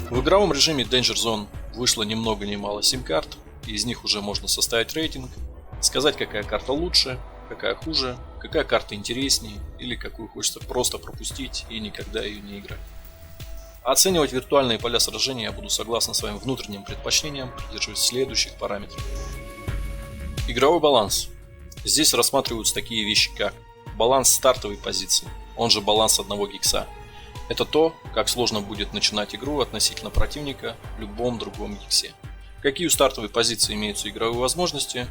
В игровом режиме Danger Zone вышло ни много ни мало сим-карт, и из них уже можно составить рейтинг, сказать, какая карта лучше, какая хуже, какая карта интереснее или какую хочется просто пропустить и никогда ее не играть. Оценивать виртуальные поля сражения я буду согласно своим внутренним предпочтениям, придерживаясь следующих параметров. Игровой баланс. Здесь рассматриваются такие вещи, как баланс стартовой позиции, он же баланс одного гикса. Это то, как сложно будет начинать игру относительно противника в любом другом гиксе. Какие у стартовой позиции имеются игровые возможности,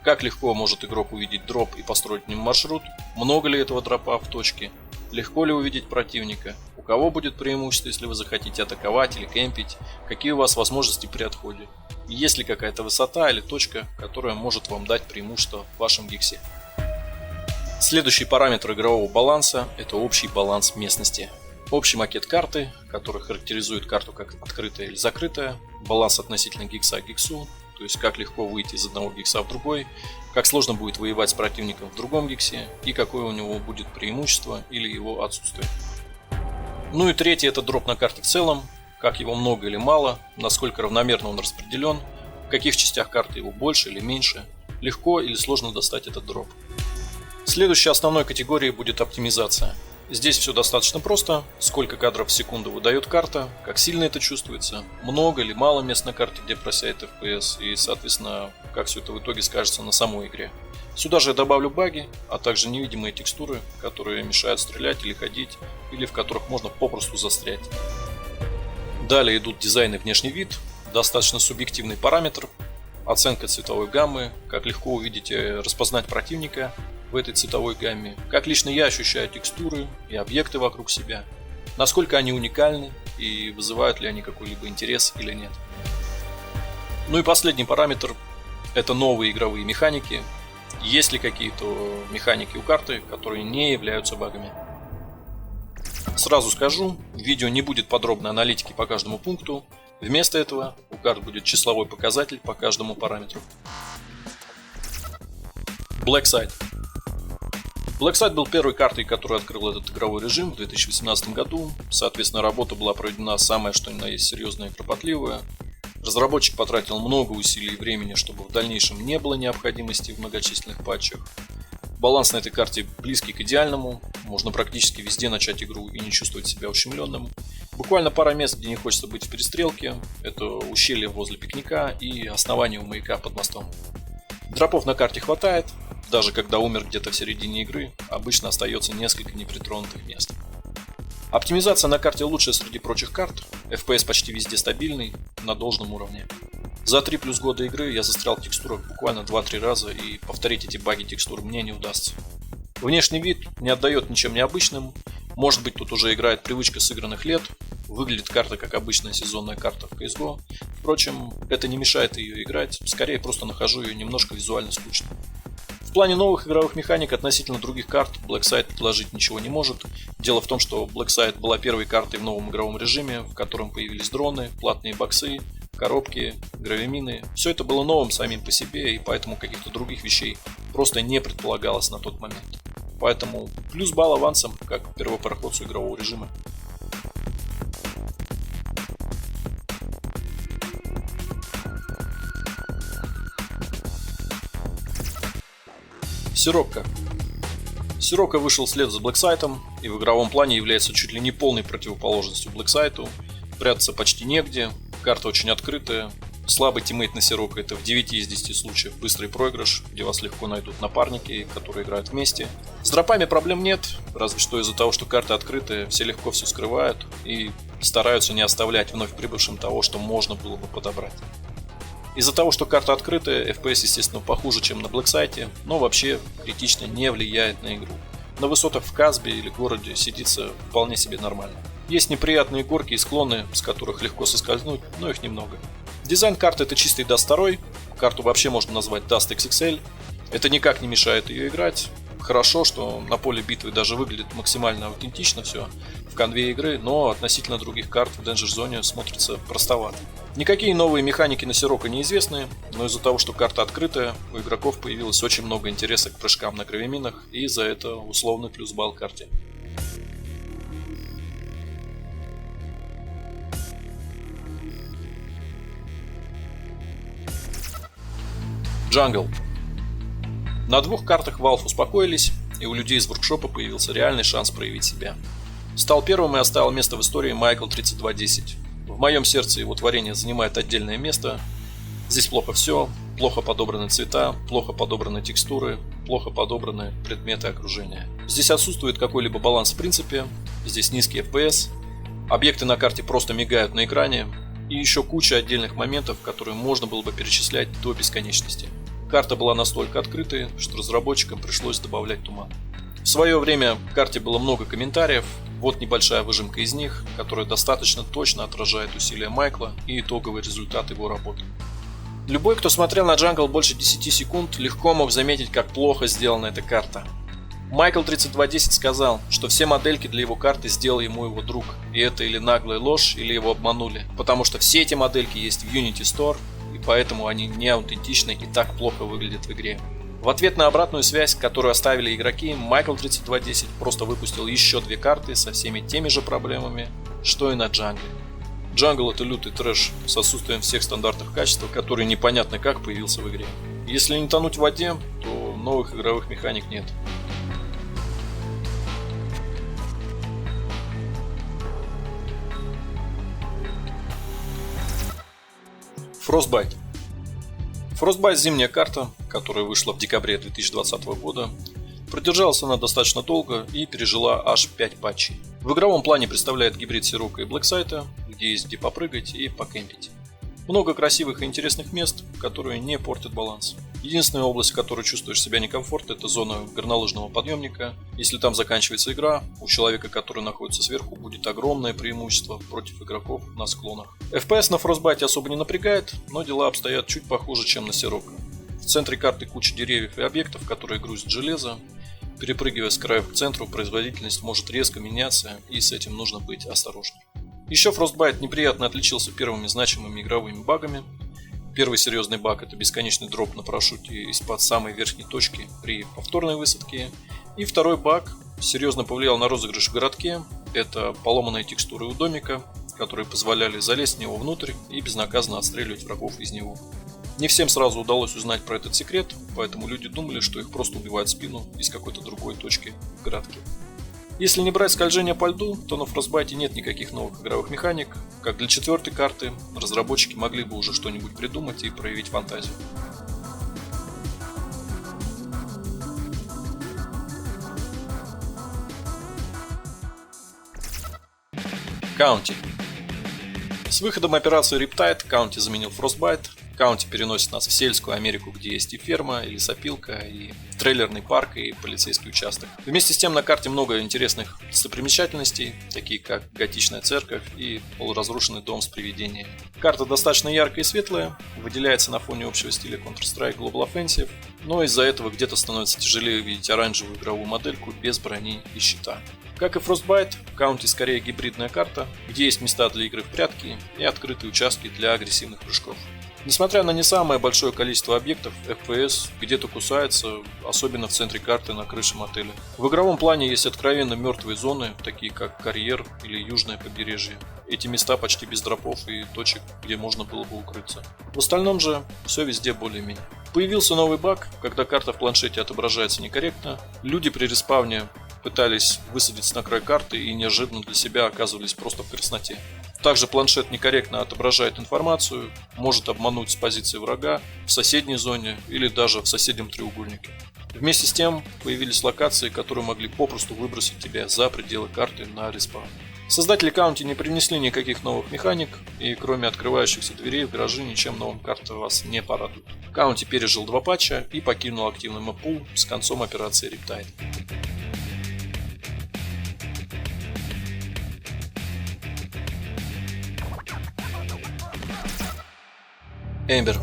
как легко может игрок увидеть дроп и построить к нему маршрут, много ли этого дропа в точке, легко ли увидеть противника, у кого будет преимущество, если вы захотите атаковать или кемпить, какие у вас возможности при отходе, и есть ли какая-то высота или точка, которая может вам дать преимущество в вашем гиксе. Следующий параметр игрового баланса – это общий баланс местности. Общий макет карты, который характеризует карту как открытая или закрытая, баланс относительно гикса к гиксу, то есть как легко выйти из одного гикса в другой, как сложно будет воевать с противником в другом гиксе и какое у него будет преимущество или его отсутствие. Ну и третий – это дроп на карте в целом, как его много или мало, насколько равномерно он распределен, в каких частях карты его больше или меньше, легко или сложно достать этот дроп. Следующей основной категорией будет оптимизация. Здесь все достаточно просто, сколько кадров в секунду выдает карта, как сильно это чувствуется, много или мало мест на карте, где просядет FPS и, соответственно, как все это в итоге скажется на самой игре. Сюда же я добавлю баги, а также невидимые текстуры, которые мешают стрелять или ходить, или в которых можно попросту застрять. Далее идут дизайн и внешний вид, достаточно субъективный параметр, оценка цветовой гаммы, как легко увидеть и распознать противника в этой цветовой гамме, как лично я ощущаю текстуры и объекты вокруг себя, насколько они уникальны и вызывают ли они какой-либо интерес или нет. Ну и последний параметр – это новые игровые механики. Есть ли какие-то механики у карты, которые не являются багами. Сразу скажу, в видео не будет подробной аналитики по каждому пункту, вместо этого у карт будет числовой показатель по каждому параметру. Blackside. Blackside был первой картой, которая открыла этот игровой режим в 2018 году. Соответственно, работа была проведена самая что ни на есть серьезная и кропотливая. Разработчик потратил много усилий и времени, чтобы в дальнейшем не было необходимости в многочисленных патчах. Баланс на этой карте близкий к идеальному. Можно практически везде начать игру и не чувствовать себя ущемленным. Буквально пара мест, где не хочется быть в перестрелке. Это ущелье возле пикника и основание у маяка под мостом. Дропов на карте хватает. Даже когда умер где-то в середине игры, обычно остается несколько непритронутых мест. Оптимизация на карте лучшая среди прочих карт, FPS почти везде стабильный, на должном уровне. За 3 плюс года игры я застрял в текстурах буквально 2-3 раза, и повторить эти баги текстур мне не удастся. Внешний вид не отдает ничем необычным, может быть тут уже играет привычка сыгранных лет, выглядит карта как обычная сезонная карта в CSGO, впрочем, это не мешает ее играть, скорее просто нахожу ее немножко визуально скучной. В плане новых игровых механик относительно других карт Blackside предложить ничего не может. Дело в том, что Blackside была первой картой в новом игровом режиме, в котором появились дроны, платные боксы, коробки, гравимины. Все это было новым самим по себе, и поэтому каких-то других вещей просто не предполагалось на тот момент. Поэтому плюс балл авансом, как первопроходцу игрового режима. Сирокко. Сирокко вышел вслед за Blackside и в игровом плане является чуть ли не полной противоположностью Blackside. Прятаться почти негде, карта очень открытая. Слабый тиммейт на Сирокко — это в 9 из 10 случаев быстрый проигрыш, где вас легко найдут напарники, которые играют вместе. С дропами проблем нет, разве что из-за того, что карта открытая, все легко все скрывают и стараются не оставлять вновь прибывшим того, что можно было бы подобрать. Из-за того, что карта открытая, FPS, естественно, похуже, чем на Blackside, но вообще критично не влияет на игру. На высотах в Казбе или городе сидится вполне себе нормально. Есть неприятные горки и склоны, с которых легко соскользнуть, но их немного. Дизайн карты — это чистый Dust 2, карту вообще можно назвать Dust XXL. Это никак не мешает ее играть. Хорошо, что на поле битвы даже выглядит максимально аутентично все в конве игры, но относительно других карт в Danger Zone смотрится простовато. Никакие новые механики на Сирокко неизвестны, но из-за того, что карта открытая, у игроков появилось очень много интереса к прыжкам на гравиминах, и за это условный плюс балл карте. Джангл. На двух картах Valve успокоились, и у людей из воркшопа появился реальный шанс проявить себя. Стал первым и оставил место в истории Майкл 3210. В моем сердце его творение занимает отдельное место. Здесь плохо все, плохо подобраны цвета, плохо подобраны текстуры, плохо подобраны предметы окружения. Здесь отсутствует какой-либо баланс в принципе, здесь низкий FPS, объекты на карте просто мигают на экране, и еще куча отдельных моментов, которые можно было бы перечислять до бесконечности. Карта была настолько открытой, что разработчикам пришлось добавлять туман. В свое время к карте было много комментариев, вот небольшая выжимка из них, которая достаточно точно отражает усилия Майкла и итоговый результат его работы. Любой, кто смотрел на Джангл больше 10 секунд, легко мог заметить, как плохо сделана эта карта. Майкл 3210 сказал, что все модельки для его карты сделал ему его друг, и это или наглая ложь, или его обманули, потому что все эти модельки есть в Unity Store, и поэтому они не аутентичны и так плохо выглядят в игре. В ответ на обратную связь, которую оставили игроки, Майкл 3210 просто выпустил еще две карты со всеми теми же проблемами, что и на Джангле. Джангл — это лютый трэш с отсутствием всех стандартов качества, который непонятно как появился в игре. Если не тонуть в воде, то новых игровых механик нет. Frostbite. Frostbite — зимняя карта, которая вышла в декабре 2020 года. Продержалась она достаточно долго и пережила аж 5 патчей. В игровом плане представляет гибрид Сирока и Блэксайта, где есть где попрыгать и покемпить. Много красивых и интересных мест, которые не портят баланс. Единственная область, в которой чувствуешь себя некомфортно, это зона горнолыжного подъемника. Если там заканчивается игра, у человека, который находится сверху, будет огромное преимущество против игроков на склонах. FPS на Frostbite особо не напрягает, но дела обстоят чуть похуже, чем на Сирока. В центре карты куча деревьев и объектов, которые грузят железо. Перепрыгивая с краев к центру, производительность может резко меняться, и с этим нужно быть осторожней. Еще Frostbite неприятно отличился первыми значимыми игровыми багами. Первый серьезный баг — это бесконечный дроп на парашюте из-под самой верхней точки при повторной высадке. И второй баг серьезно повлиял на розыгрыш в городке. Это поломанные текстуры у домика, которые позволяли залезть в него внутрь и безнаказанно отстреливать врагов из него. Не всем сразу удалось узнать про этот секрет, поэтому люди думали, что их просто убивают в спину из какой-то другой точки в городке. Если не брать скольжение по льду, то на Frostbite нет никаких новых игровых механик. Как для четвертой карты, разработчики могли бы уже что-нибудь придумать и проявить фантазию. County. С выходом операции Riptide County заменил Frostbite. County переносит нас в сельскую Америку, где есть и ферма, и лесопилка, и трейлерный парк, и полицейский участок. Вместе с тем на карте много интересных достопримечательностей, такие как готичная церковь и полуразрушенный дом с привидениями. Карта достаточно яркая и светлая, выделяется на фоне общего стиля Counter-Strike Global Offensive, но из-за этого где-то становится тяжелее увидеть оранжевую игровую модельку без брони и щита. Как и Frostbite, County скорее гибридная карта, где есть места для игры в прятки и открытые участки для агрессивных прыжков. Несмотря на не самое большое количество объектов, FPS где-то кусается, особенно в центре карты на крыше мотеля. В игровом плане есть откровенно мертвые зоны, такие как карьер или южное побережье. Эти места почти без дропов и точек, где можно было бы укрыться. В остальном же все везде более-менее. Появился новый баг, когда карта в планшете отображается некорректно. Люди при респавне пытались высадиться на край карты и неожиданно для себя оказывались просто в красноте. Также планшет некорректно отображает информацию, может обмануть с позиции врага в соседней зоне или даже в соседнем треугольнике. Вместе с тем появились локации, которые могли попросту выбросить тебя за пределы карты на респаун. Создатели County не принесли никаких новых механик, и кроме открывающихся дверей в гаражи ничем новым карта вас не порадует. County пережил 2 патча и покинул активный мэппул с концом операции Riptide. Ember.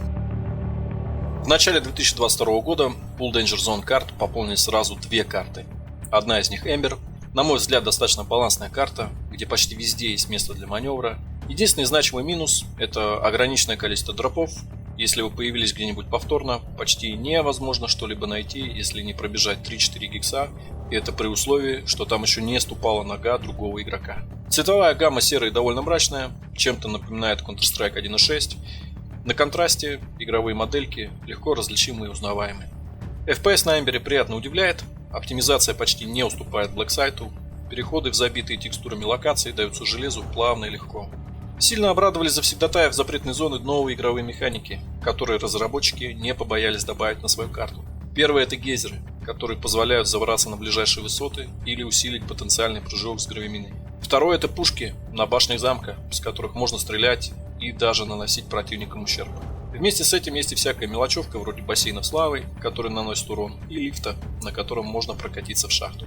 В начале 2022 года пул Danger Zone карт пополнили сразу 2 карты. Одна из них Ember. На мой взгляд, достаточно балансная карта, где почти везде есть место для маневра. Единственный значимый минус – это ограниченное количество дропов. Если вы появились где-нибудь повторно, почти невозможно что-либо найти, если не пробежать 3-4 гикса, и это при условии, что там еще не ступала нога другого игрока. Цветовая гамма серая довольно мрачная, чем-то напоминает Counter-Strike 1.6. На контрасте игровые модельки легко различимы и узнаваемы. FPS на Эмбере приятно удивляет, оптимизация почти не уступает Blacksite, переходы в забитые текстурами локации даются железу плавно и легко. Сильно обрадовали завсегдатаев запретной зоны новые игровые механики, которые разработчики не побоялись добавить на свою карту. Первое — это гейзеры, которые позволяют забраться на ближайшие высоты или усилить потенциальный прыжок с гравиминой. Второе — это пушки на башнях замка, с которых можно стрелять и даже наносить противникам ущерб. Вместе с этим есть и всякая мелочевка вроде бассейнов с лавой, который наносит урон, и лифта, на котором можно прокатиться в шахту.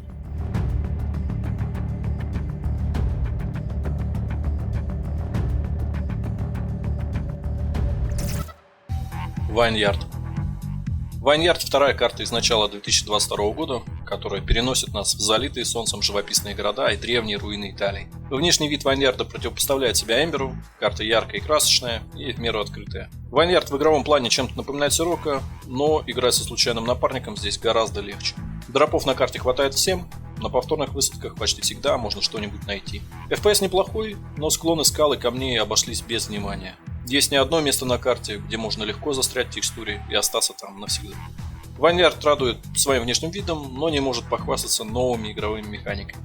Вайньярд. Вайньярд — вторая карта из начала 2022 года, которая переносит нас в залитые солнцем живописные города и древние руины Италии. Внешний вид Вайньярда противопоставляет себя Эмберу, карта яркая и красочная и в меру открытая. Вайньярд в игровом плане чем-то напоминает Сирока, но играть со случайным напарником здесь гораздо легче. Дропов на карте хватает всем, на повторных высадках почти всегда можно что-нибудь найти. FPS неплохой, но склоны скал и камней обошлись без внимания. Есть не одно место на карте, где можно легко застрять в текстуре и остаться там навсегда. Вайньярд радует своим внешним видом, но не может похвастаться новыми игровыми механиками.